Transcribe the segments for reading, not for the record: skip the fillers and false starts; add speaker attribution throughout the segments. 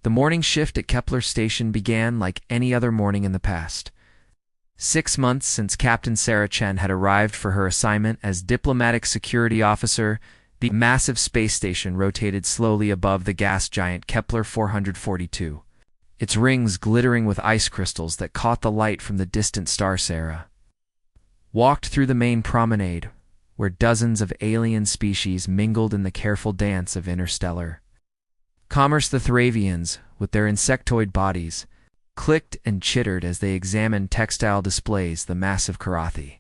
Speaker 1: The morning shift at Kepler Station began like any other morning in the past. 6 months since Captain Sarah Chen had arrived for her assignment as diplomatic security officer, the massive space station rotated slowly above the gas giant Kepler 442, its rings glittering with ice crystals that caught the light from the distant star. Sarah walked through the main promenade, where dozens of alien species mingled in the careful dance of interstellar commerce. The Thravians, with their insectoid bodies, clicked and chittered as they examined textile displays. The massive Karathi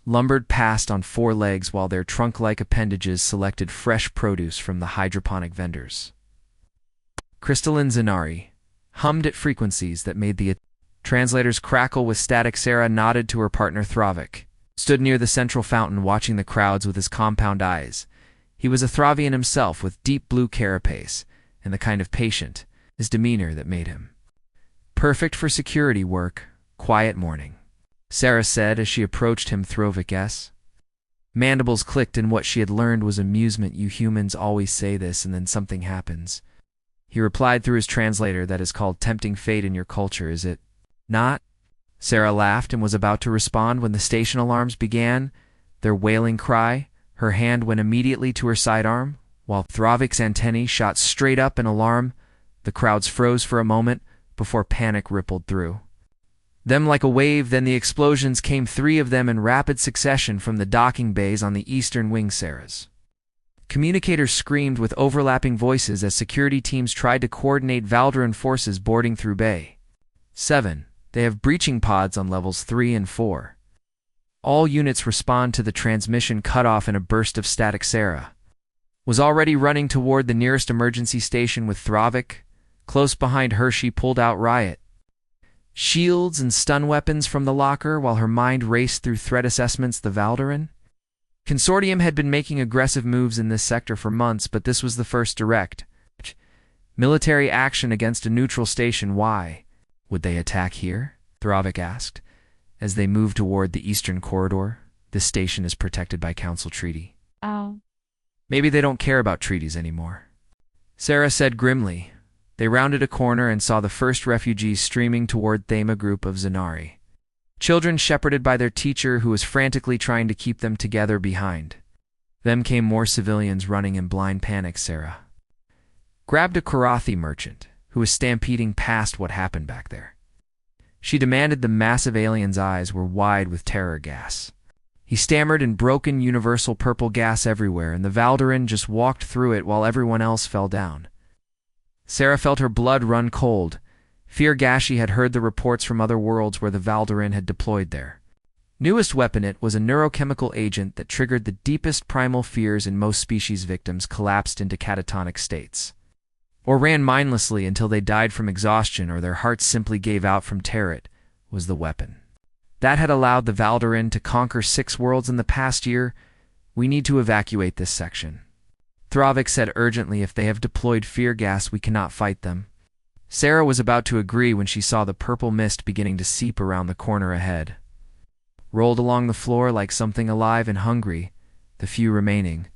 Speaker 1: lumbered past on 4 legs while their trunk-like appendages selected fresh produce from the hydroponic vendors. Crystalline Zanari hummed at frequencies that made the translators crackle with static. Sarah nodded to her partner Thravik, stood near the central fountain watching the crowds with his compound eyes. He was a Thravian himself with deep blue carapace and the kind of patient, his demeanor that made him perfect for security work. Quiet morning, Sarah said as she approached him. Thravik mandibles clicked, and what she had learned was amusement. You humans always say this and then something happens. He replied through his translator, that is called tempting fate in your culture, is it not? Sarah laughed and was about to respond when the station alarms began their wailing cry. Her hand went immediately to her sidearm, while Thravik's antennae shot straight up in alarm. The crowds froze for a moment before panic rippled through them like a wave. Then the explosions came, 3 of them in rapid succession from the docking bays on the eastern wing. Sarah's communicators screamed with overlapping voices as security teams tried to coordinate Valdaran forces boarding through Bay 7. They have breaching pods on levels 3 and 4. All units respond to the transmission cutoff in a burst of static. Sarah was already running toward the nearest emergency station with Thravik close behind her. She pulled out riot shields and stun weapons from the locker while her mind raced through threat assessments. The Valdaran Consortium had been making aggressive moves in this sector for months, but this was the first direct military action against a neutral station. Why would they attack here? Thravik asked as they moved toward the eastern corridor. This station is protected by Council treaty.
Speaker 2: Oh.
Speaker 1: Maybe they don't care about treaties anymore, Sarah said grimly. They rounded a corner and saw the first refugees streaming toward them, a group of Zanari children shepherded by their teacher, who was frantically trying to keep them together. Behind them came more civilians running in blind panic. Sarah grabbed a Karathi merchant who was stampeding past. What happened back there? She demanded. The massive alien's eyes were wide with terror gas. He stammered in broken, universal purple gas everywhere, and the Valdaran just walked through it while everyone else fell down. Sarah felt her blood run cold. Fear gas. She had heard the reports from other worlds where the Valdaran had deployed their newest weapon. It was a neurochemical agent that triggered the deepest primal fears in most species. Victims collapsed into catatonic states, or ran mindlessly until they died from exhaustion or their hearts simply gave out from terror. It was the weapon that had allowed the Valdaran to conquer 6 worlds in the past year. We need to evacuate this section, Thravik said urgently. If they have deployed fear gas, we cannot fight them. Sarah was about to agree when she saw the purple mist beginning to seep around the corner ahead. Rolled along the floor like something alive and hungry. The few remaining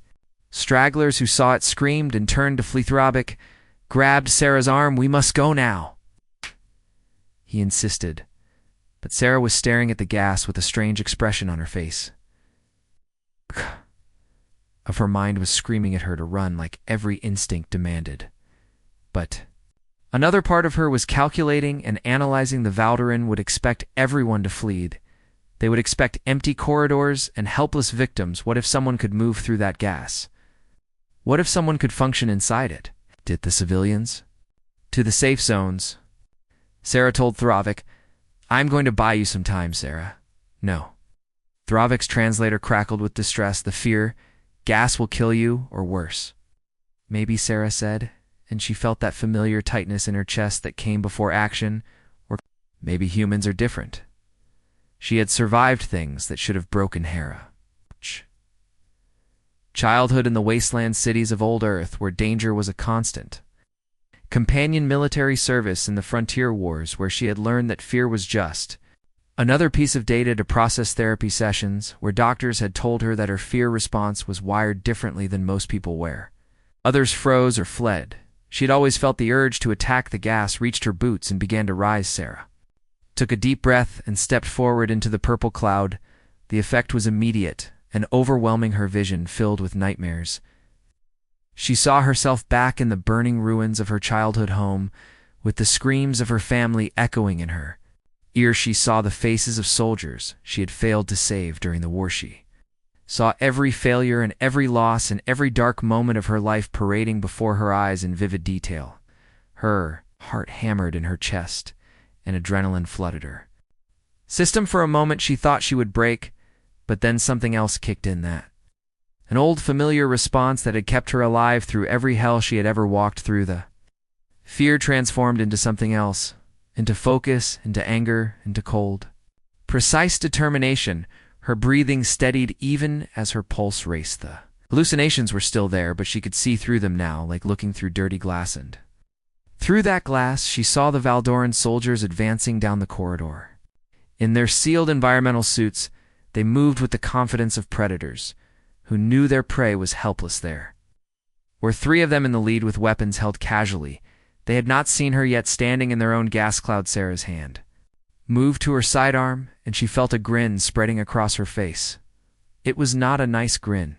Speaker 1: stragglers who saw it screamed and turned to flee. Thravik grabbed Sarah's arm. We must go now, he insisted, but Sarah was staring at the gas with a strange expression on her face. Of her mind was screaming at her to run like every instinct demanded. But another part of her was calculating and analyzing. The Valdaran would expect everyone to flee. They would expect empty corridors and helpless victims. What if someone could move through that gas? What if someone could function inside it? Did the civilians? To the safe zones, Sarah told Thravik. I'm going to buy you some time, Sarah. No. Thravik's translator crackled with distress. The fear gas will kill you, or worse. Maybe, Sarah said, and she felt that familiar tightness in her chest that came before action. Or maybe humans are different. She had survived things that should have broken Hera. Childhood in the wasteland cities of old Earth, where danger was a constant. Companion military service in the frontier wars, where she had learned that fear was just another piece of data to process. Therapy sessions, where doctors had told her that her fear response was wired differently than most people were. Others froze or fled, She had always felt the urge to attack the gas reached her boots and began to rise. Sarah took a deep breath and stepped forward into the purple cloud. The effect was immediate and overwhelming, her vision filled with nightmares. She saw herself back in the burning ruins of her childhood home, with the screams of her family echoing in her ears. She saw the faces of soldiers she had failed to save during the war. She saw every failure and every loss and every dark moment of her life parading before her eyes in vivid detail. Her heart hammered in her chest, and adrenaline flooded her system. For a moment she thought she would break, but then something else kicked in, an old familiar response that had kept her alive through every hell she had ever walked through. The fear transformed into something else, into focus, into anger, into cold, precise determination. Her breathing steadied even as her pulse raced. The hallucinations were still there, but she could see through them now, like looking through dirty glass. And through that glass, she saw the Valdoran soldiers advancing down the corridor. In their sealed environmental suits, they moved with the confidence of predators who knew their prey was helpless. There were 3 of them in the lead with weapons held casually. They had not seen her yet, standing in their own gas cloud. Sarah's hand moved to her sidearm, and she felt a grin spreading across her face. It was not a nice grin.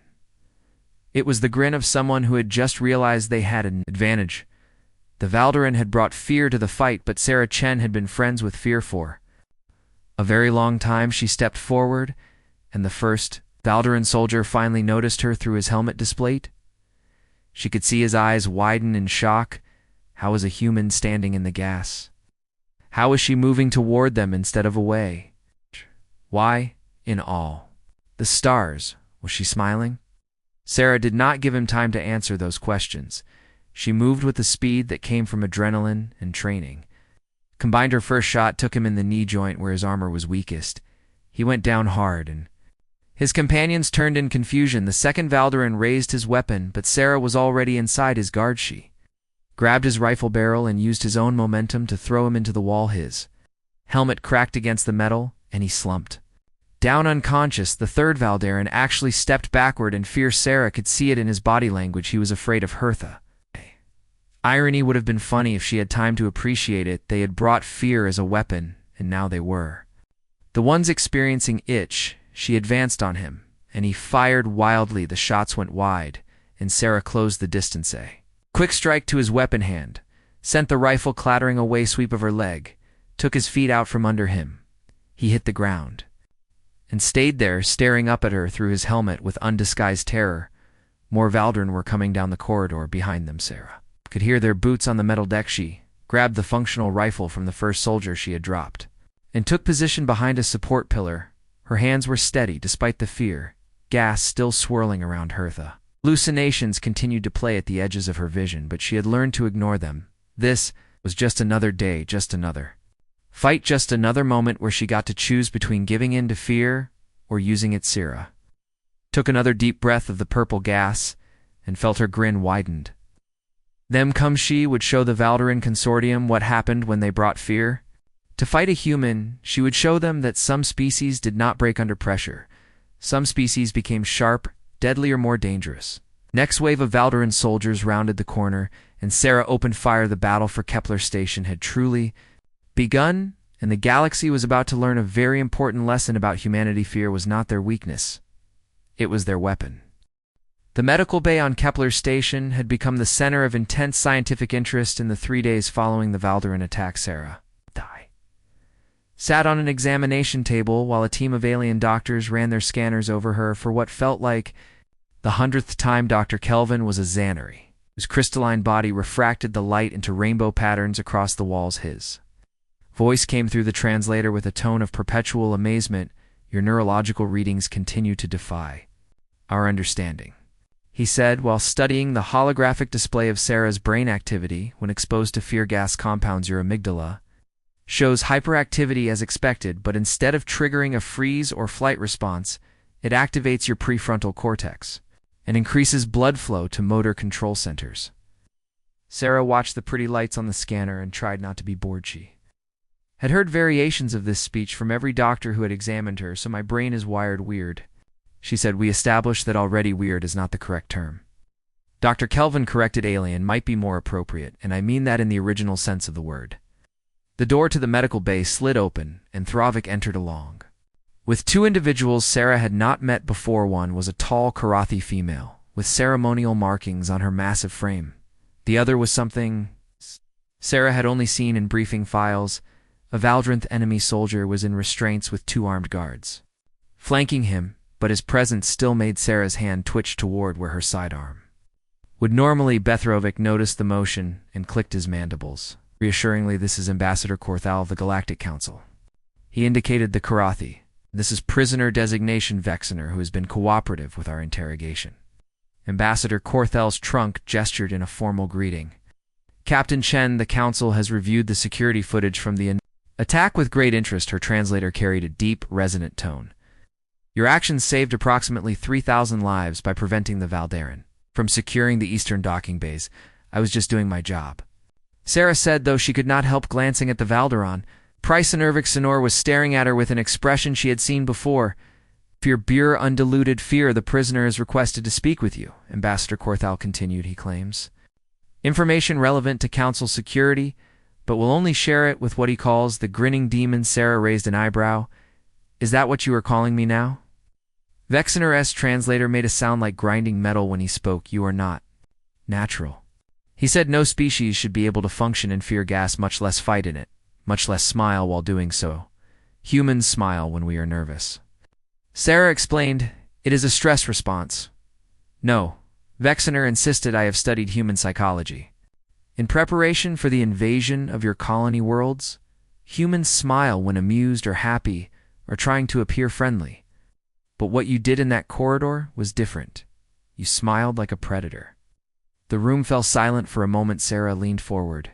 Speaker 1: It was the grin of someone who had just realized they had an advantage. The Valdoran had brought fear to the fight, but Sarah Chen had been friends with fear for a very long time. She stepped forward, and the first Valdoran soldier finally noticed her through his helmet display. She could see his eyes widen in shock. How was a human standing in the gas? How was she moving toward them instead of away? Why, in all the stars, was she smiling? Sarah did not give him time to answer those questions. She moved with the speed that came from adrenaline and training. Combined, her first shot took him in the knee joint where his armor was weakest. He went down hard, and his companions turned in confusion. The second Valdoran raised his weapon, but Sarah was already inside his guard. She grabbed his rifle barrel and used his own momentum to throw him into the wall. His helmet cracked against the metal, and he slumped down unconscious. The third Valdoran actually stepped backward in fear. Sarah could see it in his body language. He was afraid of Hertha. Irony would have been funny if she had time to appreciate it. They had brought fear as a weapon, and now they were the ones experiencing it. She advanced on him, and he fired wildly. The shots went wide, and Sarah closed the distance. A quick strike to his weapon hand sent the rifle clattering away. Sweep of her leg took his feet out from under him. He hit the ground and stayed there, staring up at her through his helmet with undisguised terror. More Valdoran were coming down the corridor behind them. Sarah could hear their boots on the metal deck. She grabbed the functional rifle from the first soldier she had dropped and took position behind a support pillar. Her hands were steady despite the fear, gas still swirling around her. The hallucinations continued to play at the edges of her vision, but she had learned to ignore them. This was just another day, just another fight, just another moment where she got to choose between giving in to fear or using it. Sarah took another deep breath of the purple gas and felt her grin widened. Them come she would show the Valdoran consortium what happened when they brought fear. To fight a human, she would show them that some species did not break under pressure. Some species became sharp, deadly, or more dangerous. Next wave of Valdoran soldiers rounded the corner, and Sarah opened fire. The battle for Kepler Station had truly begun, and the galaxy was about to learn a very important lesson about humanity. Fear was not their weakness. It was their weapon. The medical bay on Kepler Station had become the center of intense scientific interest in the 3 days following the Valdoran attack. Sarah sat on an examination table while a team of alien doctors ran their scanners over her for what felt like the 100th time. Dr. Kelvin was a Xanary, whose crystalline body refracted the light into rainbow patterns across the walls. His voice came through the translator with a tone of perpetual amazement. Your neurological readings continue to defy our understanding, he said while studying the holographic display of Sarah's brain activity. When exposed to fear gas compounds, your amygdala shows hyperactivity as expected, but instead of triggering a freeze or flight response, it activates your prefrontal cortex and increases blood flow to motor control centers. Sarah watched the pretty lights on the scanner and tried not to be bored. She had heard variations of this speech from every doctor who had examined her. So my brain is wired weird, she said. We established that already. Weird is not the correct term. Dr. Kelvin corrected alien might be more appropriate, and I mean that in the original sense of the word. The door to the medical bay slid open, and Thravik entered along. With two individuals Sarah had not met before. One was a tall Karathi female, with ceremonial markings on her massive frame. The other was something Sarah had only seen in briefing files. A Valdrinth enemy soldier was in restraints with two armed guards flanking him, but his presence still made Sarah's hand twitch toward where her sidearm would normally. Bethrovic noticed the motion and clicked his mandibles. Reassuringly, this is Ambassador Korthal of the Galactic Council. He indicated the Karathi. This is prisoner designation Vexener, who has been cooperative with our interrogation. Ambassador Korthal's trunk gestured in a formal greeting. Captain Chen, the Council has reviewed the security footage from the attack with great interest. Her translator carried a deep, resonant tone. Your actions saved approximately 3,000 lives by preventing the Valdaran from securing the eastern docking bays. I was just doing my job, Sarah said, though she could not help glancing at the Valdaran. Price and Ervik Senor was staring at her with an expression she had seen before. For pure undiluted fear, the prisoner is requested to speak with you, Ambassador Korthal continued. He claims information relevant to Council security, but will only share it with what he calls the grinning demon. Sarah raised an eyebrow. Is that what you are calling me now? Vexener's translator made a sound like grinding metal when he spoke. You are not natural. He said no species should be able to function in fear gas, much less fight in it, much less smile while doing so. Humans smile when we are nervous. Sarah explained, it is a stress response. No, Vexener insisted. I have studied human psychology. In preparation for the invasion of your colony worlds, humans smile when amused or happy or trying to appear friendly. But what you did in that corridor was different. You smiled like a predator. The room fell silent for a moment. Sarah leaned forward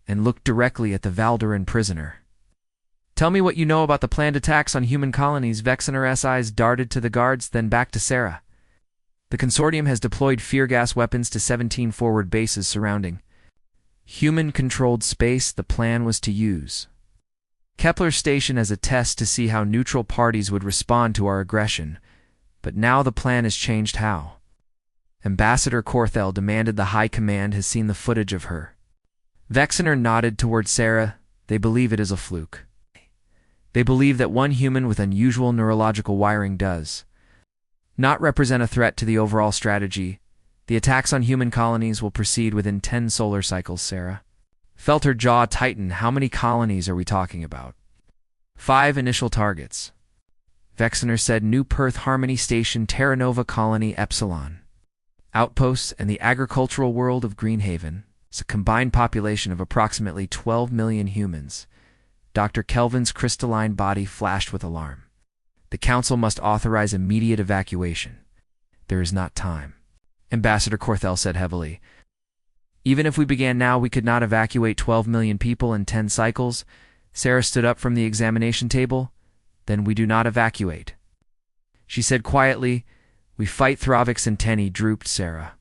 Speaker 1: and looked directly at the Valdaran prisoner. Tell me what you know about the planned attacks on human colonies. Vexener's eyes darted to the guards, then back to Sarah. The consortium has deployed fear gas weapons to 17 forward bases surrounding human-controlled space. The plan was to use Kepler Station as a test to see how neutral parties would respond to our aggression. But now the plan has changed. How? Ambassador Korthal demanded. The High Command has seen the footage of her. Vexener nodded toward Sarah. They believe it is a fluke. They believe that one human with unusual neurological wiring does not represent a threat to the overall strategy. The attacks on human colonies will proceed within 10 solar cycles. Sarah felt her jaw tighten. How many colonies are we talking about? 5 initial targets. Vexener said New Perth Harmony Station, Terra Nova Colony Epsilon Outposts, and the agricultural world of Greenhaven. It's a combined population of approximately 12 million humans. Dr. Kelvin's crystalline body flashed with alarm. The Council must authorize immediate evacuation. There is not time, Ambassador Korthal said heavily. Even if we began now, we could not evacuate 12 million people in 10 cycles. Sarah stood up from the examination table. Then we do not evacuate. She said quietly, we fight. Thravik's antennae drooped. Sarah,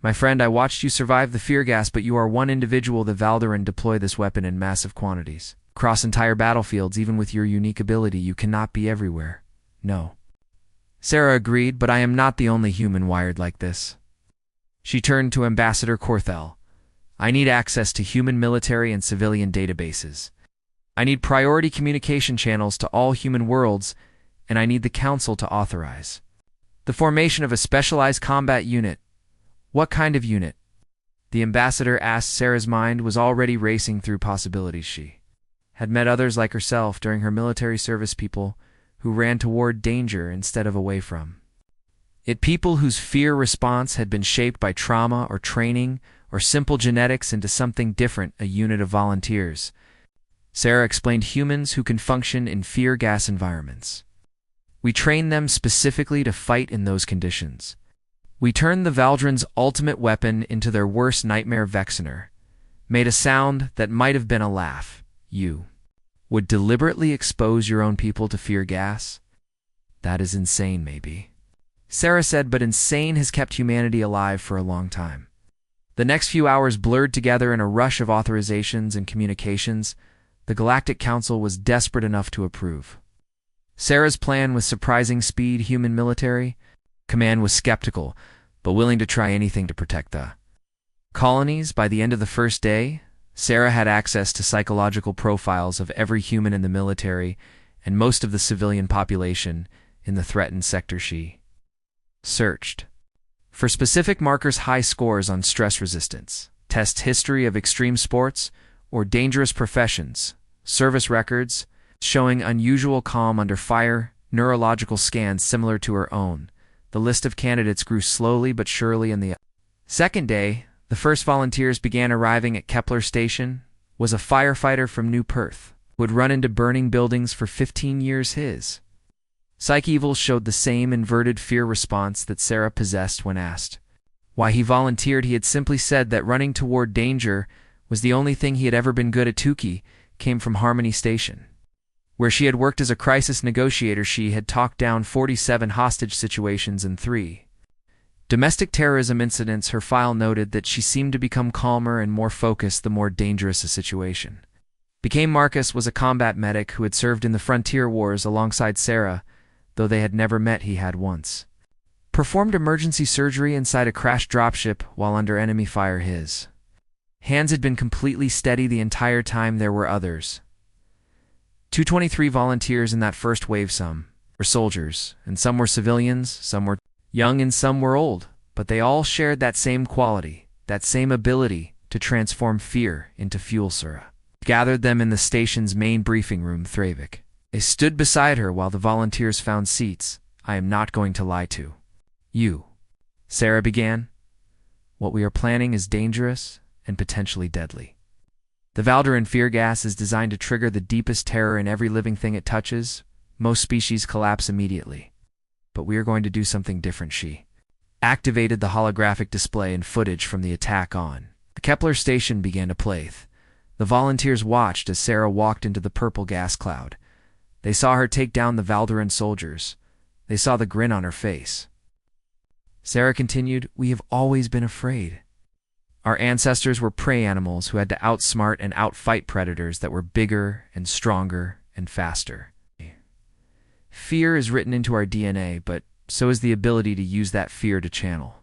Speaker 1: my friend, I watched you survive the fear gas, but you are one individual. The Valdaran deploy this weapon in massive quantities, across entire battlefields. Even with your unique ability, you cannot be everywhere. No. Sarah agreed, but I am not the only human wired like this. She turned to Ambassador Korthal. I need access to human military and civilian databases. I need priority communication channels to all human worlds, and I need the Council to authorize the formation of a specialized combat unit. What kind of unit? The ambassador asked. Sarah's mind was already racing through possibilities. She had met others like herself during her military service, people who ran toward danger instead of away from it, people whose fear response had been shaped by trauma or training or simple genetics into something different, a unit of volunteers. Sarah explained, humans who can function in fear gas environments. We train them specifically to fight in those conditions. We turned the Valdran's ultimate weapon into their worst nightmare. Vexener made a sound that might have been a laugh. You would deliberately expose your own people to fear gas? That is insane, maybe, Sarah said, but insane has kept humanity alive for a long time. The next few hours blurred together in a rush of authorizations and communications. The Galactic Council was desperate enough to approve Sarah's plan with surprising speed. Human military command was skeptical, but willing to try anything to protect the colonies. By the end of the first day, Sarah had access to psychological profiles of every human in the military and most of the civilian population in the threatened sector. She searched for specific markers, high scores on stress resistance, test history of extreme sports or dangerous professions, service records showing unusual calm under fire, neurological scans similar to her own. The list of candidates grew slowly but surely. In the second day, the first volunteers began arriving at Kepler Station. Was a firefighter from New Perth who had run into burning buildings for 15 years. His psych evils showed the same inverted fear response that Sarah possessed when asked why he volunteered. He had simply said that running toward danger was the only thing he had ever been good at. Tukey came from Harmony Station, where she had worked as a crisis negotiator. She had talked down 47 hostage situations and 3 domestic terrorism incidents. Her file noted that she seemed to become calmer and more focused the more dangerous a situation became. Marcus was a combat medic who had served in the frontier wars alongside Sarah, though they had never met. He had once performed emergency surgery inside a crashed dropship while under enemy fire. His hands had been completely steady the entire time. There were others. 223 volunteers in that first wave. Some were soldiers, and some were civilians, some were young and some were old, but they all shared that same quality, that same ability to transform fear into fuel. Sarah gathered them in the station's main briefing room. Thravik stood beside her while the volunteers found seats. I am not going to lie to you, Sarah began. What we are planning is dangerous and potentially deadly. The Valderan fear gas is designed to trigger the deepest terror in every living thing it touches. Most species collapse immediately. But we are going to do something different. She activated the holographic display and footage from the attack on the Kepler station began to play. The volunteers watched as Sarah walked into the purple gas cloud. They saw her take down the Valderan soldiers. They saw the grin on her face. Sarah continued, we have always been afraid. Our ancestors were prey animals who had to outsmart and outfight predators that were bigger and stronger and faster. Fear is written into our DNA, but so is the ability to use that fear to channel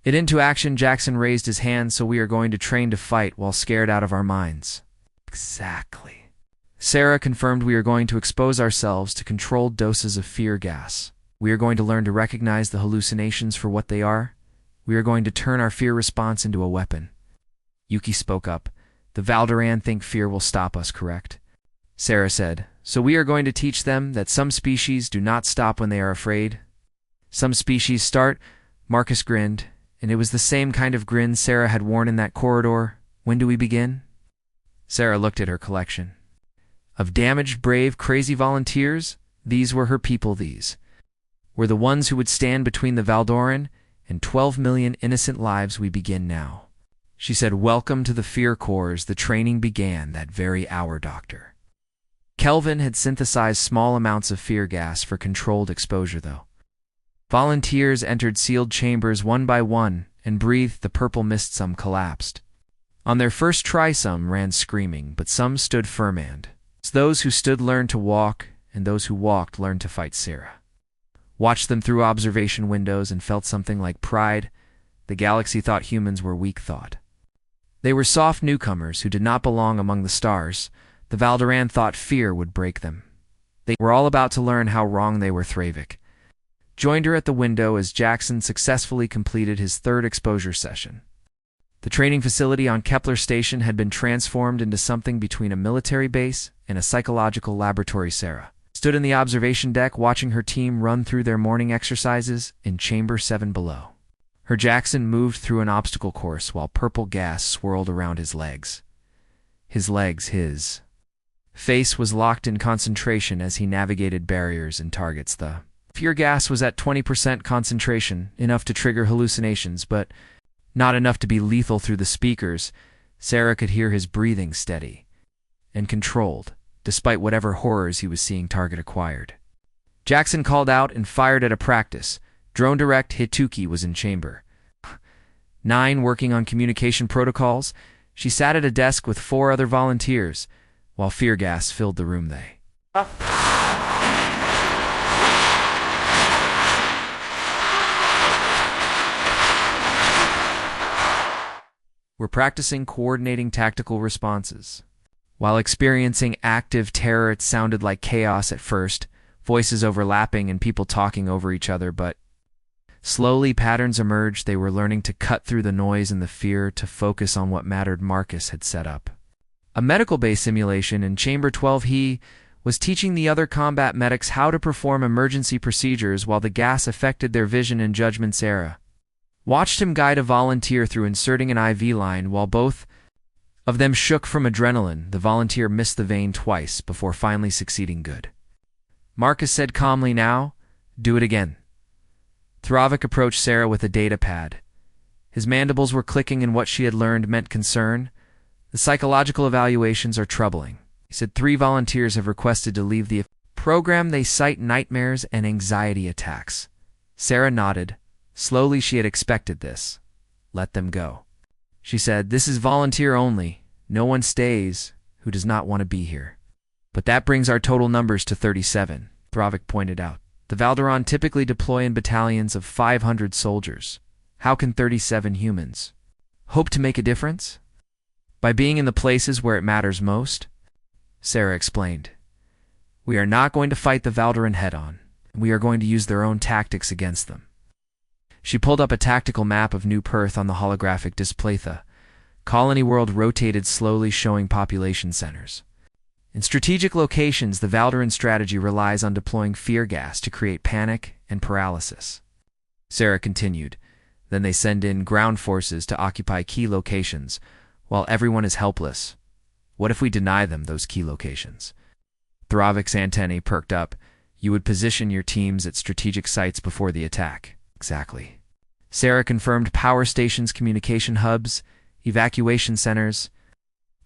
Speaker 1: it into action. Jackson raised his hand. So we are going to train to fight while scared out of our minds. Exactly. Sarah confirmed, we are going to expose ourselves to controlled doses of fear gas. We are going to learn to recognize the hallucinations for what they are. We are going to turn our fear response into a weapon. Yuki spoke up. The Valderan think fear will stop us, correct? Sarah said, so we are going to teach them that some species do not stop when they are afraid. Some species start. Marcus grinned, and it was the same kind of grin Sarah had worn in that corridor. When do we begin? Sarah looked at her collection of damaged, brave, crazy volunteers. These were her people. These were the ones who would stand between the Valdoran and 12 million innocent lives. We begin now. She said, welcome to the Fear Corps. The training began that very hour. Dr. Kelvin had synthesized small amounts of fear gas for controlled exposure, though. Volunteers entered sealed chambers one by one and breathed the purple mist. Some collapsed. On their first try, some ran screaming, but some stood firm, and those who stood learned to walk, and those who walked learned to fight. Sarah watched them through observation windows and felt something like pride. The galaxy thought humans were weak. Thought they were soft newcomers who did not belong among the stars. The Valderan thought fear would break them. They were all about to learn how wrong they were. Thravik joined her at the window as Jackson successfully completed his third exposure session. The training facility on Kepler Station had been transformed into something between a military base and a psychological laboratory. Sarah stood in the observation deck watching her team run through their morning exercises in Chamber 7 below. Her Jackson moved through an obstacle course while purple gas swirled around his legs. His face was locked in concentration as he navigated barriers and targets. The fear gas was at 20% concentration, enough to trigger hallucinations, but not enough to be lethal. Through the speakers, Sarah could hear his breathing steady and controlled, despite whatever horrors he was seeing target acquired. Jackson called out and fired at a practice. Drone Direct Hituki was in Chamber 9 working on communication protocols. She sat at a desk with 4 other volunteers, while fear gas filled the room. They were practicing coordinating tactical responses. While experiencing active terror, it sounded like chaos at first, voices overlapping and people talking over each other, but slowly patterns emerged. They were learning to cut through the noise and the fear to focus on what mattered. Marcus had set up a medical bay simulation in Chamber 12. He was teaching the other combat medics how to perform emergency procedures while the gas affected their vision and judgment. Sarah watched him guide a volunteer through inserting an IV line while both of them shook from adrenaline. The volunteer missed the vein twice before finally succeeding. Good. Marcus said calmly, "Now, do it again." Thravik approached Sarah with a data pad. His mandibles were clicking, and what she had learned meant concern. "The psychological evaluations are troubling," he said. "3 volunteers have requested to leave the program. They cite nightmares and anxiety attacks." Sarah nodded. Slowly, she had expected this. "Let them go," she said. "This is volunteer only. No one stays who does not want to be here." "But that brings our total numbers to 37, Thravik pointed out. "The Valderon typically deploy in battalions of 500 soldiers. How can 37 humans hope to make a difference?" "By being in the places where it matters most," Sarah explained. "We are not going to fight the Valderon head-on. We are going to use their own tactics against them." She pulled up a tactical map of New Perth on the holographic display. The colony world rotated slowly, showing population centers. In strategic locations, the Valderon strategy relies on deploying fear gas to create panic and paralysis. Sarah continued. Then they send in ground forces to occupy key locations, while everyone is helpless. What if we deny them those key locations? Thravik's antennae perked up. "You would position your teams at strategic sites before the attack." "Exactly." Sarah confirmed. "Power stations, communication hubs, evacuation centers.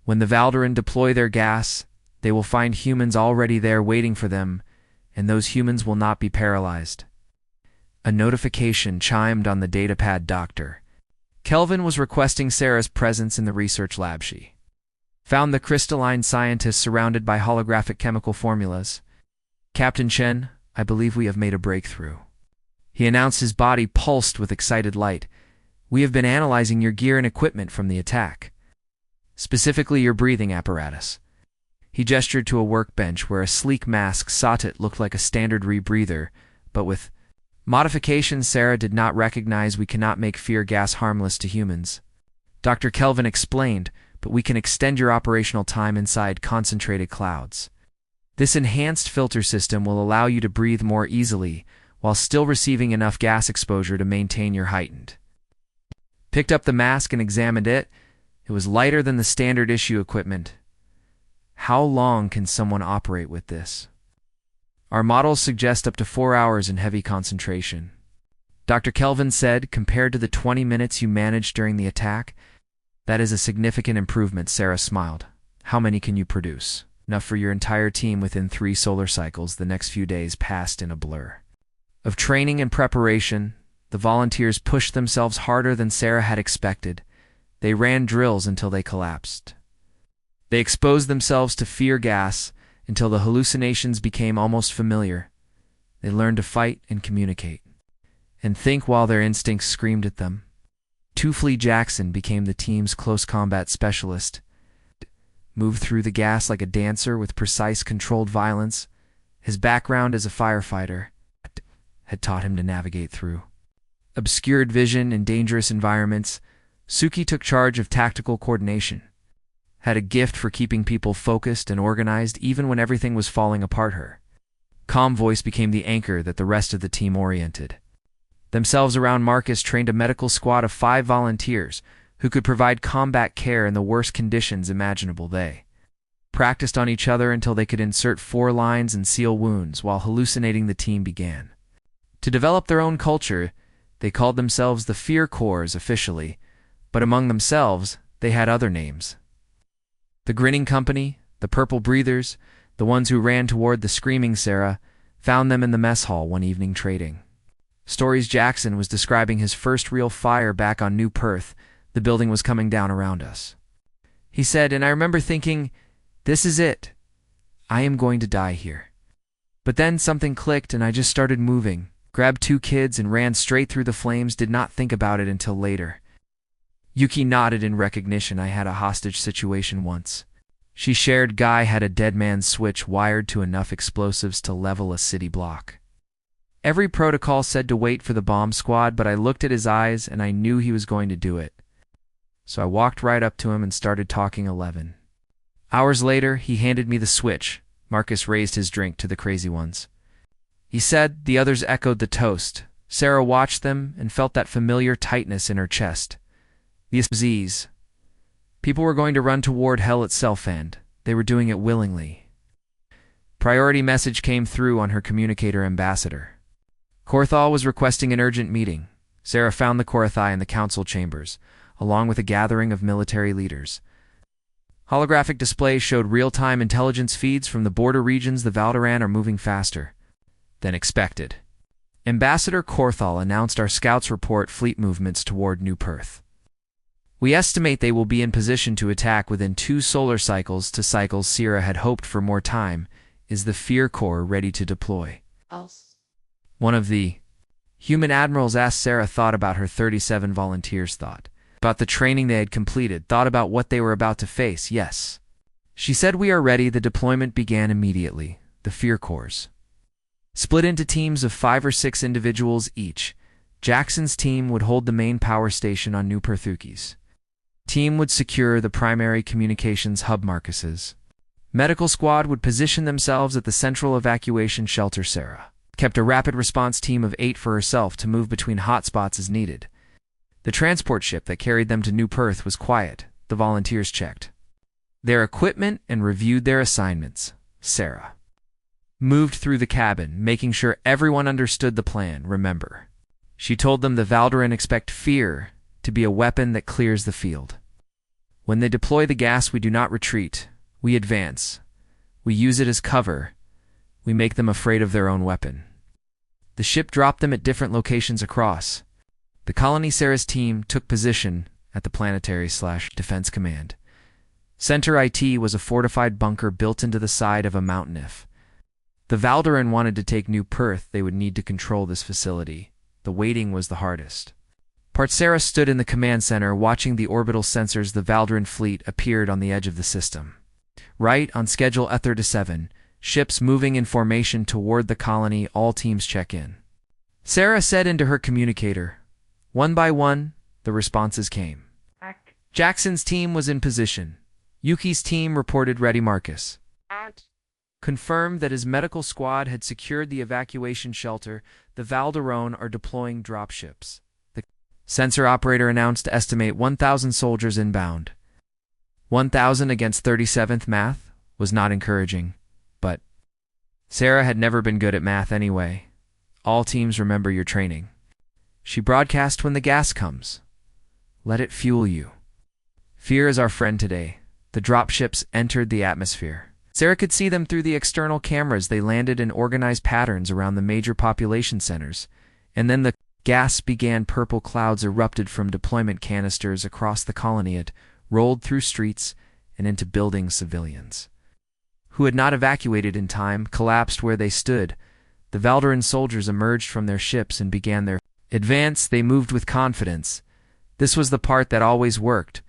Speaker 1: When the Valderon deploy their gas, they will find humans already there waiting for them, and those humans will not be paralyzed." A notification chimed on the datapad. Dr. Kelvin was requesting Sarah's presence in the research lab. She found the crystalline scientists surrounded by holographic chemical formulas. "Captain Chen, I believe we have made a breakthrough," he announced. His body pulsed with excited light. "We have been analyzing your gear and equipment from the attack, specifically your breathing apparatus." He gestured to a workbench where a sleek mask socket looked like a standard rebreather, but with modifications Sarah did not recognize. "We cannot make fear gas harmless to humans," Dr. Kelvin explained, "but we can extend your operational time inside concentrated clouds. This enhanced filter system will allow you to breathe more easily while still receiving enough gas exposure to maintain your heightened." Picked up the mask and examined it. It was lighter than the standard issue equipment. "How long can someone operate with this?" "Our models suggest up to 4 hours in heavy concentration," Dr. Kelvin said. "Compared to the 20 minutes you managed during the attack, that is a significant improvement." Sarah smiled. "How many can you produce?" "Enough for your entire team within 3 solar cycles." The next few days passed in a blur of training and preparation. The volunteers pushed themselves harder than Sarah had expected. They ran drills until they collapsed. They exposed themselves to fear gas until the hallucinations became almost familiar. They learned to fight and communicate and think while their instincts screamed at them. Tufley Jackson became the team's close combat specialist. Moved through the gas like a dancer with precise, controlled violence. His background as a firefighter had taught him to navigate through obscured vision in dangerous environments. Suki took charge of tactical coordination, had a gift for keeping people focused and organized even when everything was falling apart. Her calm voice became the anchor that the rest of the team oriented themselves around. Marcus trained a medical squad of 5 volunteers who could provide combat care in the worst conditions imaginable. They practiced on each other until they could insert 4 lines and seal wounds. While hallucinating, the team began to develop their own culture. They called themselves the Fear Corps officially, but among themselves they had other names. The Grinning Company, the Purple Breathers, the ones who ran toward the screaming. Sarah found them in the mess hall one evening trading stories. Jackson was describing his first real fire back on New Perth. The building was coming down around us, he said, and I remember thinking, this is it. I am going to die here. But then something clicked and I just started moving, grabbed 2 kids and ran straight through the flames. Did not think about it until later. Yuki nodded in recognition. I had a hostage situation once. She shared. Guy had a dead man's switch wired to enough explosives to level a city block. Every protocol said to wait for the bomb squad, but I looked at his eyes and I knew he was going to do it. So I walked right up to him and started talking 11. Hours later, he handed me the switch. Marcus raised his drink to the crazy ones. He said. The others echoed the toast. Sarah watched them and felt that familiar tightness in her chest. The Z's. People were going to run toward hell itself, and they were doing it willingly. Priority message came through on her communicator ambassador. Korthal was requesting an urgent meeting. Sarah found the Korathai in the council chambers, along with a gathering of military leaders. Holographic displays showed real-time intelligence feeds from the border regions. The Valderan are moving faster than expected. Ambassador Korthal announced our scouts report fleet movements toward New Perth. We estimate they will be in position to attack within 2 solar cycles to cycles. Sierra had hoped for more time. Is the Fear Corps ready to deploy? One of the human admirals asked. Sarah thought about her 37 volunteers, thought about the training they had completed, thought about what they were about to face. Yes. She said, we are ready. The deployment began immediately. The Fear Corps split into teams of 5 or 6 individuals each. Jackson's team would hold the main power station on New Perthukis. Team would secure the primary communications hub. Marcus's medical squad would position themselves at the central evacuation shelter. Sarah kept a rapid response team of 8 for herself to move between hotspots as needed. The transport ship that carried them to New Perth was quiet. The volunteers checked their equipment and reviewed their assignments. Sarah moved through the cabin, making sure everyone understood the plan. Remember, she told them the Valderan expect fear to be a weapon that clears the field. When they deploy the gas, we do not retreat. We advance. We use it as cover. We make them afraid of their own weapon. The ship dropped them at different locations across the colony. Sarah's team took position at the planetary/defense command. Center IT was a fortified bunker built into the side of a mountain. If the Valderan wanted to take New Perth, they would need to control this facility. The waiting was the hardest part. Sarah stood in the command center watching the orbital sensors. The Valderan fleet appeared on the edge of the system. Right on schedule at 37, ships moving in formation toward the colony. All teams check in. Sarah said into her communicator. One by one, the responses came. Jackson's team was in position. Yuki's team reported ready. Marcus confirmed that his medical squad had secured the evacuation shelter. The Valderan are deploying dropships. The sensor operator announced to estimate 1,000 soldiers inbound. 1,000 against 37th. Math was not encouraging, but Sarah had never been good at math anyway. All teams, remember your training. She broadcast, when the gas comes, let it fuel you. Fear is our friend today. The dropships entered the atmosphere. Sarah could see them through the external cameras. They landed in organized patterns around the major population centers, and then the gas began. Purple clouds erupted from deployment canisters across the colony. It rolled through streets and into buildings. Civilians who had not evacuated in time collapsed where they stood. The Valderan soldiers emerged from their ships and began their advance. They moved with confidence. This was the part that always worked.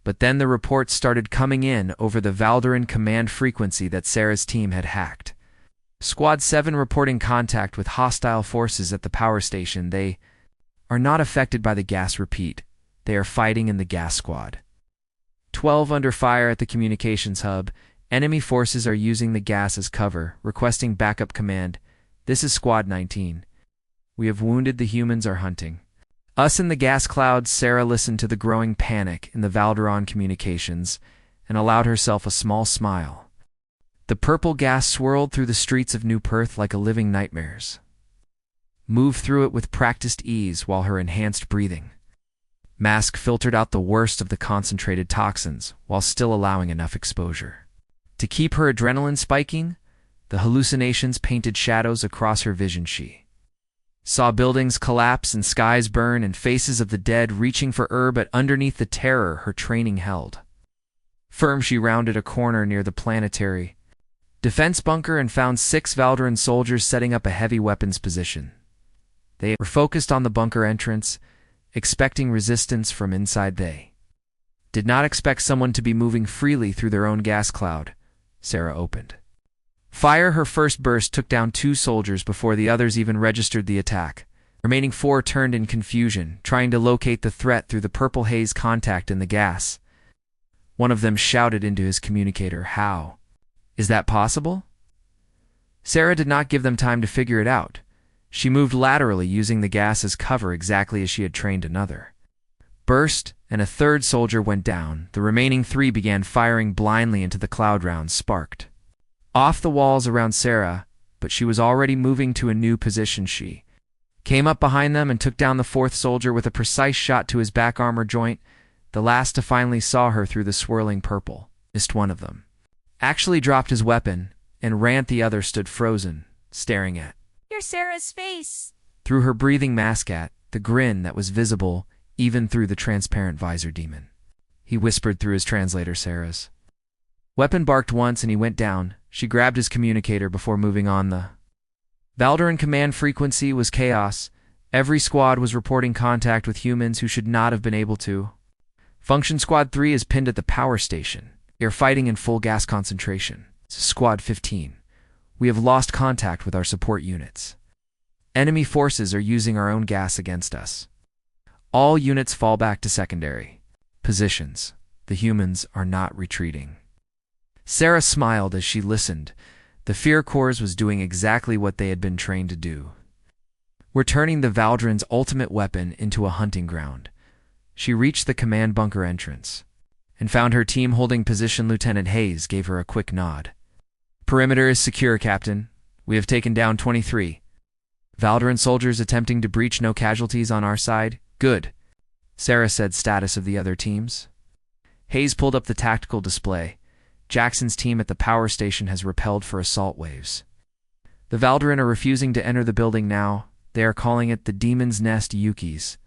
Speaker 1: But then the reports started coming in over the Valderan command frequency that Sarah's team had hacked. Squad 7 reporting contact with hostile forces at the power station. They are not affected by the gas. Repeat, they are fighting in the gas squad. 12 under fire at the communications hub. Enemy forces are using the gas as cover, requesting backup command. This is Squad 19. We have wounded. The humans are hunting us in the gas clouds. Sarah listened to the growing panic in the Valderan communications and allowed herself a small smile. The purple gas swirled through the streets of New Perth like a living nightmares. Moved through it with practiced ease while her enhanced breathing mask filtered out the worst of the concentrated toxins while still allowing enough exposure to keep her adrenaline spiking. The hallucinations painted shadows across her vision. She saw buildings collapse and skies burn and faces of the dead reaching for her, but underneath the terror her training held firm. She rounded a corner near the planetary defense bunker and found 6 Valderan soldiers setting up a heavy weapons position. They were focused on the bunker entrance, expecting resistance from inside. They did not expect someone to be moving freely through their own gas cloud. Sarah opened fire. Her first burst took down 2 soldiers before the others even registered the attack. Remaining 4 turned in confusion, trying to locate the threat through the purple haze contact in the gas. One of them shouted into his communicator, "How is that possible?" Sarah did not give them time to figure it out. She moved laterally using the gas as cover exactly as she had trained another burst, and a 3rd soldier went down. The remaining 3 began firing blindly into the cloud rounds sparked off the walls around Sarah, but she was already moving to a new position. She came up behind them and took down the 4th soldier with a precise shot to his back armor joint. The last to finally saw her through the swirling purple missed. One of them actually dropped his weapon, and Rant the other stood frozen, staring at
Speaker 2: Sarah's face.
Speaker 1: Through her breathing mask at the grin that was visible even through the transparent visor. Demon, he whispered through his translator. Sarah's weapon barked once and he went down. She grabbed his communicator before moving on. The Valderan command frequency was chaos. Every squad was reporting contact with humans who should not have been able to. Function Squad 3 is pinned at the power station. They are fighting in full gas concentration. Squad 15. We have lost contact with our support units. Enemy forces are using our own gas against us. All units fall back to secondary positions. The humans are not retreating. Sarah smiled as she listened. The Fear Corps was doing exactly what they had been trained to do. We're turning the Valderan's ultimate weapon into a hunting ground. She reached the command bunker entrance and found her team holding position. Lieutenant Hayes gave her a quick nod. Perimeter is secure, Captain. We have taken down 23 Valderan soldiers attempting to breach. No casualties on our side. Good. Sarah said. Status of the other teams. Hayes pulled up the tactical display. Jackson's team at the power station has repelled for assault waves. The Valderan are refusing to enter the building now. They are calling it the Demon's Nest. Yuki's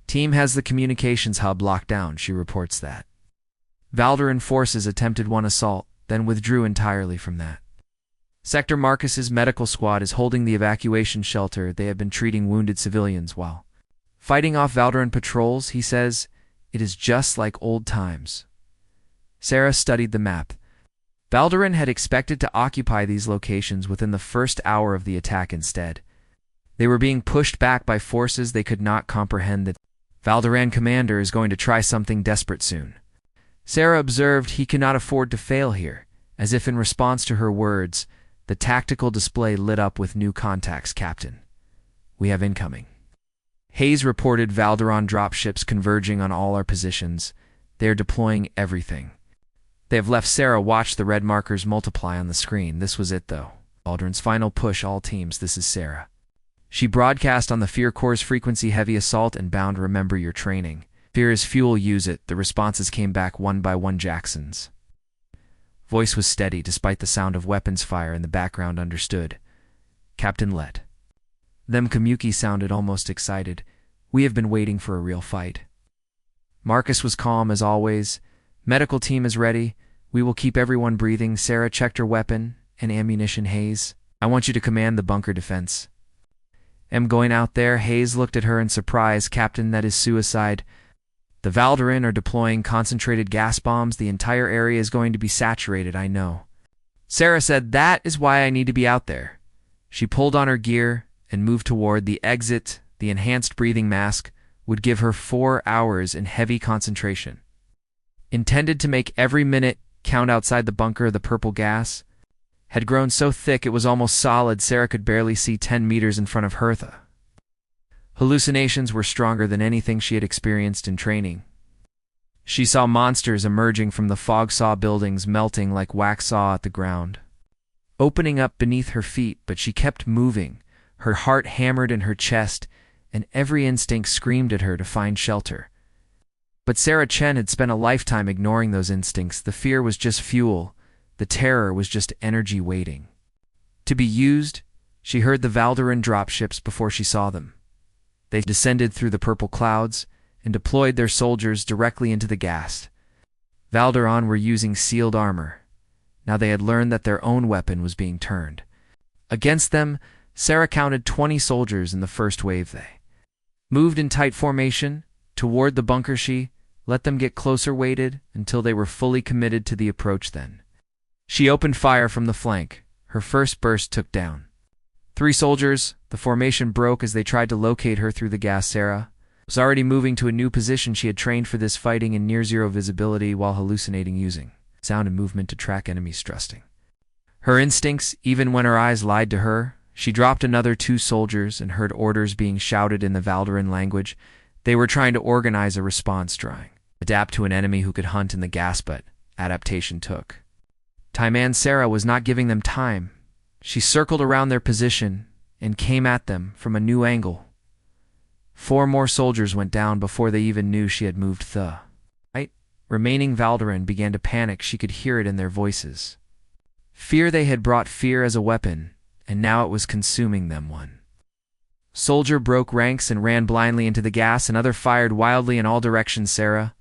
Speaker 1: team has the communications hub locked down. She reports that Valderan forces attempted one assault, then withdrew entirely from that. Sector Marcus's medical squad is holding the evacuation shelter. They have been treating wounded civilians while fighting off Valderan patrols. He says, "It is just like old times." Sarah studied the map. Valderan had expected to occupy these locations within the first hour of the attack. Instead, they were being pushed back by forces they could not comprehend. That Valderan commander is going to try something desperate soon. Sarah observed he cannot afford to fail here. As if in response to her words, the tactical display lit up with new contacts. Captain, we have incoming. Hayes reported Valderan dropships converging on all our positions. They are deploying everything. They have left. Sarah watched the red markers multiply on the screen. This was it, though. Valderan's final push. All teams, this is Sarah. She broadcast on the Fear Corps frequency: heavy assault and bound. Remember your training. Fear is fuel, use it. The responses came back one by one. Jackson's voice was steady despite the sound of weapons fire in the background. Understood. Captain, let them. Kamuki sounded almost excited. We have been waiting for a real fight. Marcus was calm as always. Medical team is ready. We will keep everyone breathing. Sarah checked her weapon and ammunition. Hayes, I want you to command the bunker defense. Am going out there. Hayes looked at her in surprise. Captain, that is suicide. The Valderan are deploying concentrated gas bombs. The entire area is going to be saturated. I know. Sarah said, that is why I need to be out there. She pulled on her gear and moved toward the exit. The enhanced breathing mask would give her 4 hours in heavy concentration. Intended to make every minute count outside the bunker. The purple gas had grown so thick it was almost solid. Sarah could barely see 10 meters in front of her. The hallucinations were stronger than anything she had experienced in training. She saw monsters emerging from the fog saw buildings, melting like wax saw at the ground, opening up beneath her feet, but she kept moving. Her heart hammered in her chest, and every instinct screamed at her to find shelter. But Sarah Chen had spent a lifetime ignoring those instincts. The fear was just fuel. The terror was just energy waiting to be used. She heard the Valderan dropships before she saw them. They descended through the purple clouds and deployed their soldiers directly into the gas. Valderan were using sealed armor. Now they had learned that their own weapon was being turned against them. Sarah counted 20 soldiers in the first wave. They moved in tight formation, toward the bunker. She let them get closer, waited until they were fully committed to the approach. Then she opened fire from the flank. Her first burst took down 3 soldiers. The formation broke as they tried to locate her through the gas. Sarah was already moving to a new position. She had trained for this, fighting in near-zero visibility while hallucinating, using sound and movement to track enemies, trusting her instincts even when her eyes lied to her. She dropped another 2 soldiers and heard orders being shouted in the Valdaran language. They were trying to organize a response, trying to adapt to an enemy who could hunt in the gas, but adaptation took time, and Sarah was not giving them time. She circled around their position and came at them from a new angle. 4 more soldiers went down before they even knew she had moved. The remaining Valdaran began to panic. She could hear it in their voices. Fear. They had brought fear as a weapon, and now it was consuming them. One soldier broke ranks and ran blindly into the gas. Another fired wildly in all directions. Sarah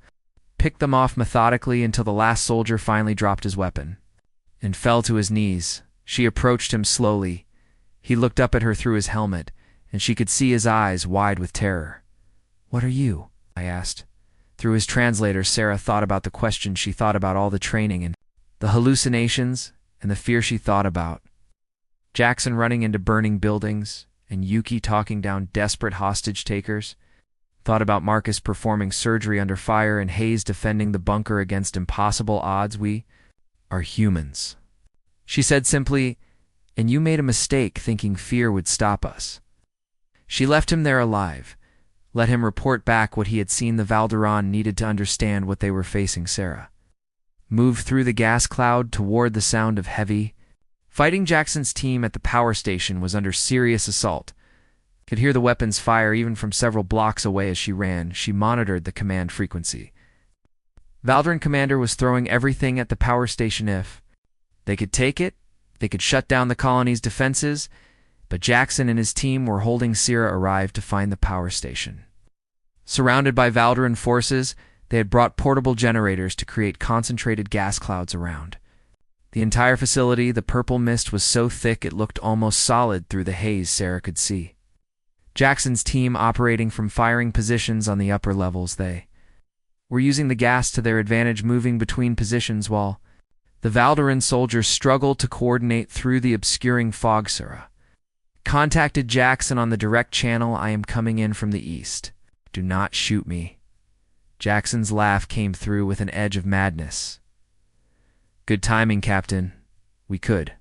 Speaker 1: picked them off methodically until the last soldier finally dropped his weapon and fell to his knees. She approached him slowly. He looked up at her through his helmet, and she could see his eyes wide with terror. "What are you?" I asked. Through his translator, Sarah thought about the question. She thought about all the training and the hallucinations and the fear. She thought about Jackson running into burning buildings and Yuki talking down desperate hostage takers. Thought about Marcus performing surgery under fire and Hayes defending the bunker against impossible odds. "We are humans," she said simply, "and you made a mistake thinking fear would stop us." She left him there alive, let him report back what he had seen. The Valdaran needed to understand what they were facing. Sarah moved through the gas cloud toward the sound of heavy fighting. Jackson's team at the power station was under serious assault. Could hear the weapons fire even from several blocks away. As she ran, she monitored the command frequency. Valdaran commander was throwing everything at the power station. If they could take it, they could shut down the colony's defenses, but Jackson and his team were holding. Sarah arrived to find the power station surrounded by Valdaran forces. They had brought portable generators to create concentrated gas clouds around the entire facility. The purple mist was so thick it looked almost solid through the haze. Sarah could see Jackson's team operating from firing positions on the upper levels. They were using the gas to their advantage, moving between positions while the Valdaran soldiers struggled to coordinate through the obscuring fog. Sarah contacted Jackson on the direct channel. "I am coming in from the east. Do not shoot me." Jackson's laugh came through with an edge of madness. "Good timing, Captain. We could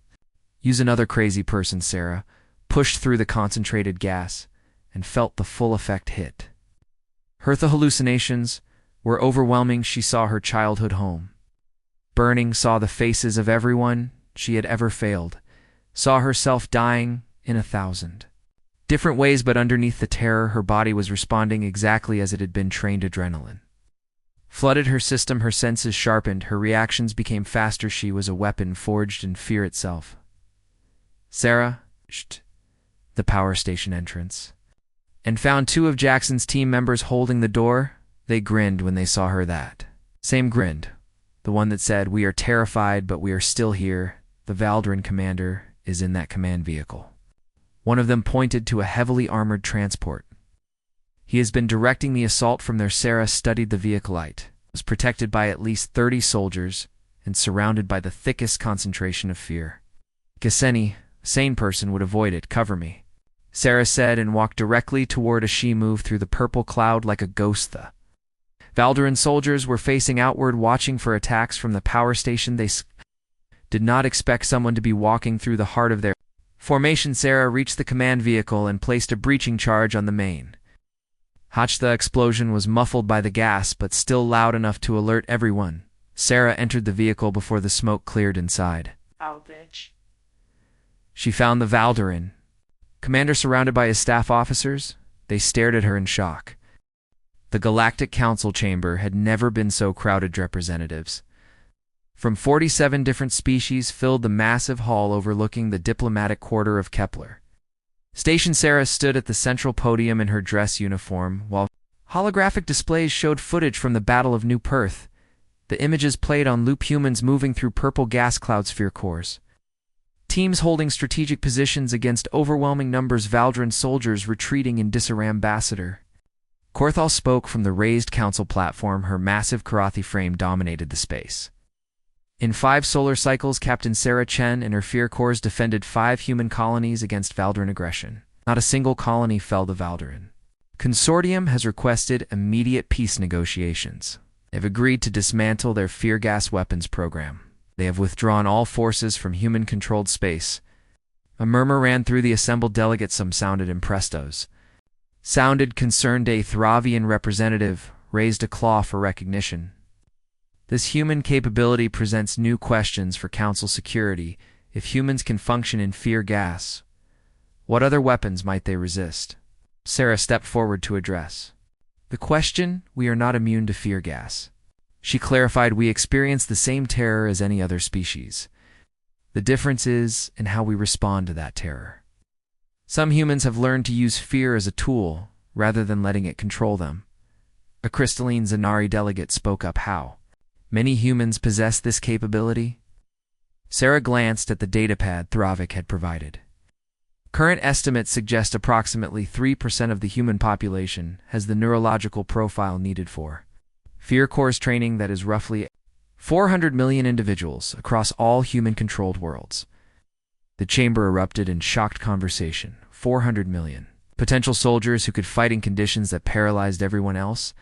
Speaker 1: use another crazy person." Sarah pushed through the concentrated gas and felt the full effect hit. Her hallucinations were overwhelming. She saw her childhood home burning, saw the faces of everyone she had ever failed, saw herself dying in 1,000 different ways, but underneath the terror, her body was responding exactly as it had been trained. Adrenaline flooded her system, her senses sharpened, her reactions became faster. She was a weapon forged in fear itself. Sarah the power station entrance and found 2 of Jackson's team members holding the door. They grinned when they saw her. That same grinned, the one that said, "We are terrified, but we are still here. The Valdaran commander is in that command vehicle." One of them pointed to a heavily armored transport. "He has been directing the assault from there." Sarah studied the vehicle. It was protected by at least 30 soldiers and surrounded by the thickest concentration of fear. "Any sane person would avoid it. Cover me," Sarah said, and walked directly toward us. She moved through the purple cloud like a ghost. The Valdaran soldiers were facing outward, watching for attacks from the power station. They did not expect someone to be walking through the heart of their formation. Sarah reached the command vehicle and placed a breaching charge on the main hatch. The explosion was muffled by the gas, but still loud enough to alert everyone. Sarah entered the vehicle before the smoke cleared inside.
Speaker 2: "Oh, bitch."
Speaker 1: She found the Valdaran commander surrounded by his staff officers. They stared at her in shock. The Galactic Council chamber had never been so crowded. Representatives from 47 different species filled the massive hall overlooking the diplomatic quarter of Kepler Station. Sarah stood at the central podium in her dress uniform, while holographic displays showed footage from the Battle of New Perth. The images played on loop, humans moving through purple gas cloud sphere cores, teams holding strategic positions against overwhelming numbers, Valdaran soldiers retreating in disarray. Ambassador Korthal spoke from the raised council platform. Her massive Karathi frame dominated the space. In 5 solar cycles, Captain Sarah Chen and her Fear Corps defended 5 human colonies against Valdaran aggression. Not a single colony fell to Valdaran. Consortium has requested immediate peace negotiations. They've agreed to dismantle their fear gas weapons program. They have withdrawn all forces from human-controlled space. A murmur ran through the assembled delegates. Some sounded imprestos. Sounded concerned. A Thravian representative raised a claw for recognition. This human capability presents new questions for Council security. If humans can function in fear gas, what other weapons might they resist? Sarah stepped forward to address the question. We are not immune to fear gas. She clarified, we experience the same terror as any other species. The difference is in how we respond to that terror. Some humans have learned to use fear as a tool rather than letting it control them. A crystalline Zanari delegate spoke up. How many humans possess this capability? Sarah glanced at the datapad Thravik had provided. Current estimates suggest approximately 3% of the human population has the neurological profile needed for Fear Corps training. That is roughly 400 million individuals across all human-controlled worlds. The chamber erupted in shocked conversation. 400 million. Potential soldiers who could fight in conditions that paralyzed everyone else.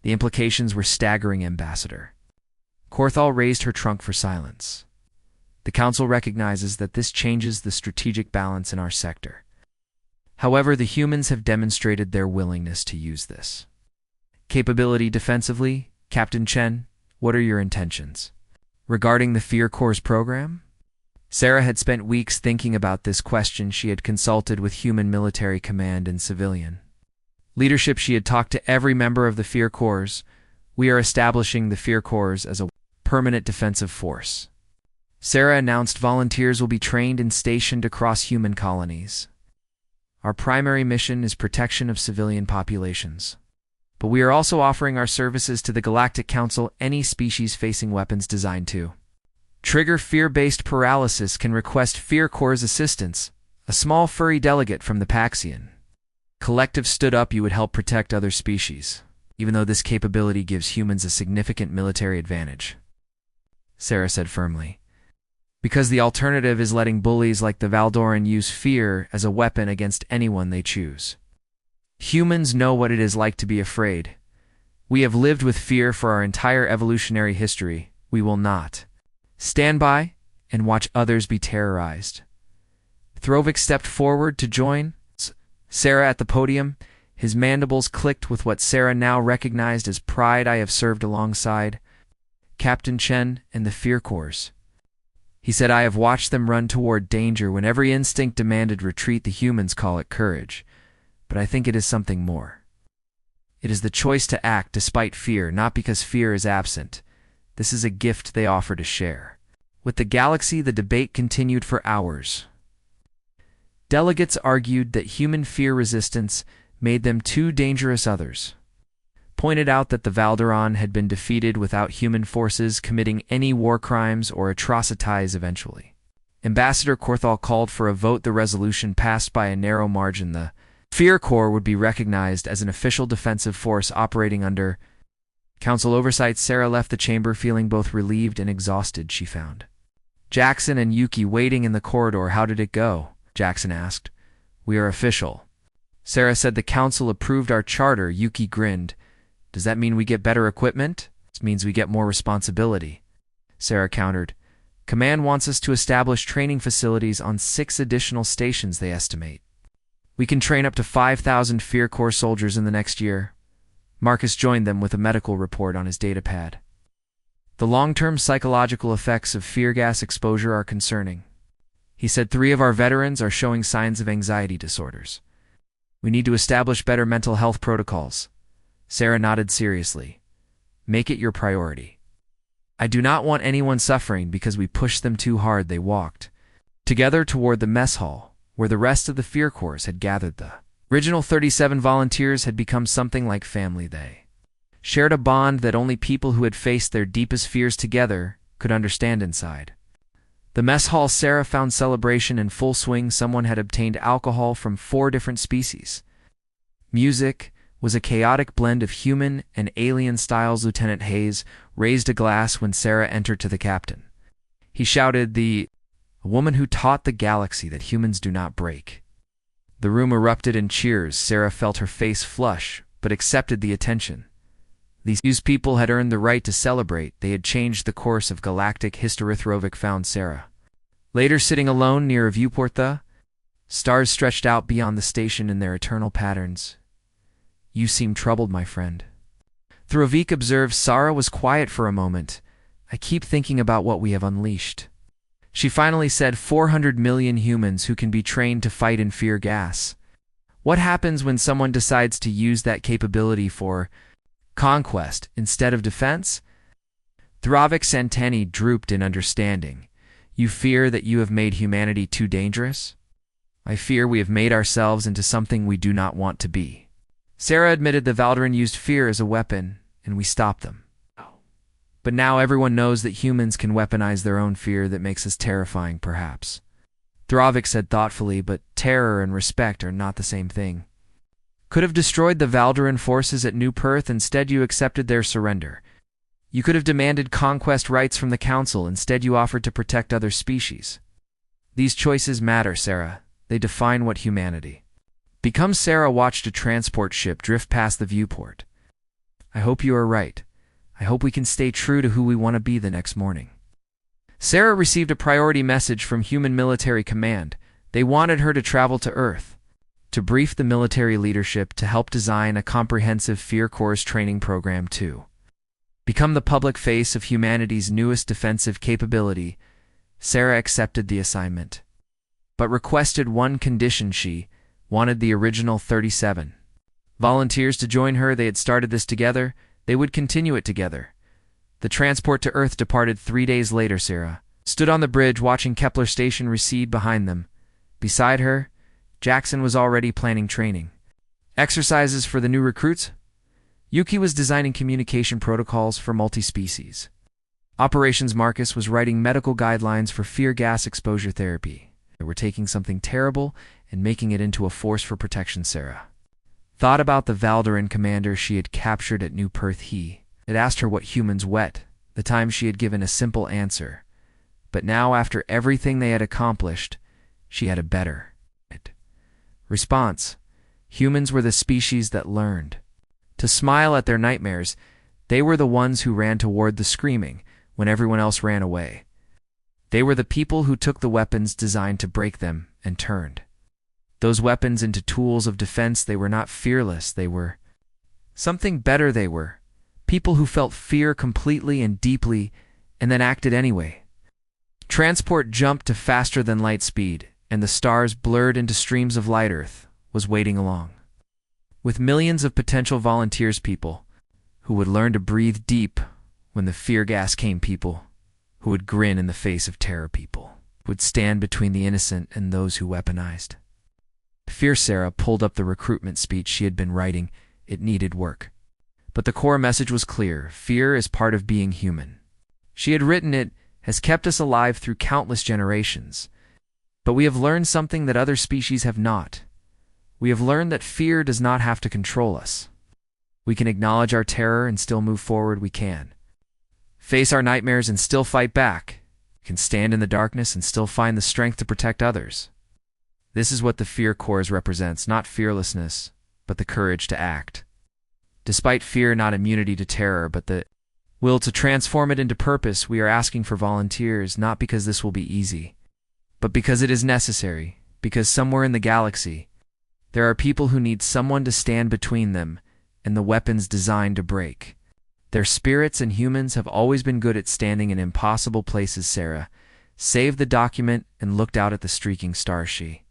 Speaker 1: The implications were staggering, Ambassador. Korthal raised her trunk for silence. The Council recognizes that this changes the strategic balance in our sector. However, the humans have demonstrated their willingness to use this capability defensively. Captain Chen, what are your intentions regarding the Fear Corps program? Sarah had spent weeks thinking about this question. She had consulted with human military command and civilian leadership. She had talked to every member of the Fear Corps. We are establishing the Fear Corps as a permanent defensive force. Sarah announced volunteers will be trained and stationed across human colonies. Our primary mission is protection of civilian populations. But we are also offering our services to the Galactic Council. Any species facing weapons designed to trigger fear-based paralysis can request Fear Corps assistance. A small furry delegate from the Paxian collective stood up. You would help protect other species, even though this capability gives humans a significant military advantage, Sarah said firmly. Because the alternative is letting bullies like the Valdoran use fear as a weapon against anyone they choose. Humans know what it is like to be afraid. We have lived with fear for our entire evolutionary history. We will not stand by and watch others be terrorized. Throvik stepped forward to join Sarah at the podium. His mandibles clicked with what Sarah now recognized as pride. I have served alongside Captain Chen and the Fear Corps. He said, I have watched them run toward danger when every instinct demanded retreat. The humans call it courage, but I think it is something more. It is the choice to act despite fear, not because fear is absent. This is a gift they offer to share. With the galaxy, the debate continued for hours. Delegates argued that human fear resistance made them too dangerous. Others pointed out that the Valdaran had been defeated without human forces committing any war crimes or atrocities eventually. Ambassador Korthal called for a vote. The resolution passed by a narrow margin. The Fear Corps would be recognized as an official defensive force operating under Council oversight. Sarah left the chamber feeling both relieved and exhausted. She found Jackson and Yuki waiting in the corridor. How did it go? Jackson asked. We are official. Sarah said the Council approved our charter. Yuki grinned. Does that mean we get better equipment? It means we get more responsibility. Sarah countered. Command wants us to establish training facilities on 6 additional stations, they estimate. We can train up to 5,000 Fear Corps soldiers in the next year. Marcus joined them with a medical report on his datapad. The long-term psychological effects of fear gas exposure are concerning. He said 3 of our veterans are showing signs of anxiety disorders. We need to establish better mental health protocols. Sarah nodded seriously. Make it your priority. I do not want anyone suffering because we pushed them too hard. They walked together toward the mess hall, where the rest of the Fear Corps had gathered. The original 37 volunteers had become something like family. They shared a bond that only people who had faced their deepest fears together could understand. Inside the mess hall, Sarah found celebration in full swing. Someone had obtained alcohol from 4 different species. Music, was a chaotic blend of human and alien styles. Lieutenant Hayes raised a glass when Sarah entered to the captain. He shouted, "A woman who taught the galaxy that humans do not break." The room erupted in cheers. Sarah felt her face flush, but accepted the attention. These people had earned the right to celebrate. They had changed the course of Galactic HFY, found Sarah. Later, sitting alone near a viewport, the stars stretched out beyond the station in their eternal patterns. "You seem troubled, my friend." Throvik observed. Sarah was quiet for a moment. "I keep thinking about what we have unleashed." She finally said, 400 million humans who can be trained to fight in fear gas. What happens when someone decides to use that capability for conquest instead of defense? Throvik's antennae drooped in understanding. "You fear that you have made humanity too dangerous?" "I fear we have made ourselves into something we do not want to be." Sarah admitted the Valdarin used fear as a weapon, and we stopped them. But now everyone knows that humans can weaponize their own fear. That makes us terrifying, perhaps. Throvik said thoughtfully, "But terror and respect are not the same thing. Could have destroyed the Valdarin forces at New Perth. Instead, you accepted their surrender. You could have demanded conquest rights from the Council. Instead, you offered to protect other species. These choices matter, Sarah. They define what humanity becomes." Sarah watched a transport ship drift past the viewport. "I hope you are right. I hope we can stay true to who we want to be the next morning." Sarah received a priority message from Human Military Command. They wanted her to travel to Earth, to brief the military leadership, to help design a comprehensive Fear Corps training program to become the public face of humanity's newest defensive capability. Sarah accepted the assignment, but requested one condition. She wanted the original 37 volunteers to join her. They had started this together. They would continue it together. The transport to Earth departed 3 days later. Sarah stood on the bridge watching Kepler Station recede behind them. Beside her, Jackson was already planning training exercises for the new recruits. Yuki was designing communication protocols for multi-species operations. Marcus was writing medical guidelines for fear gas exposure therapy. They were taking something terrible and making it into a force for protection. Sarah thought about the Valdarin commander she had captured at New Perth. He had asked her what humans wet. The time she had given a simple answer. But now, after everything they had accomplished, she had a better response. Humans were the species that learned to smile at their nightmares. They were the ones who ran toward the screaming when everyone else ran away. They were the people who took the weapons designed to break them and turned those weapons into tools of defense. They were not fearless. They were something better. They were people who felt fear completely and deeply and then acted anyway. Transport jumped to faster than light speed, and the stars blurred into streams of light. Earth was waiting along with millions of potential volunteers, people who would learn to breathe deep when the fear gas came, people who would grin in the face of terror, people who would stand between the innocent and those who weaponized fear. Sarah pulled up the recruitment speech she had been writing. It needed work, but the core message was clear. Fear is part of being human. She had written, "It has kept us alive through countless generations. But we have learned something that other species have not. We have learned that fear does not have to control us. We can acknowledge our terror and still move forward. We can face our nightmares and still fight back. We can stand in the darkness and still find the strength to protect others." This is what the Fear Corps represents, not fearlessness, but the courage to act. Despite fear, not immunity to terror, but the will to transform it into purpose. We are asking for volunteers, not because this will be easy, but because it is necessary, because somewhere in the galaxy, there are people who need someone to stand between them and the weapons designed to break. Their spirits and humans have always been good at standing in impossible places. Sarah saved the document and looked out at the streaking stars. She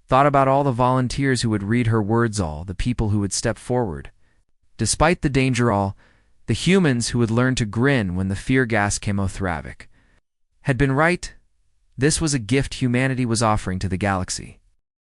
Speaker 1: thought about all the volunteers who would read her words, all the people who would step forward despite the danger, all the humans who would learn to grin when the fear gas came. Thravik had been right. This was a gift humanity was offering to the galaxy.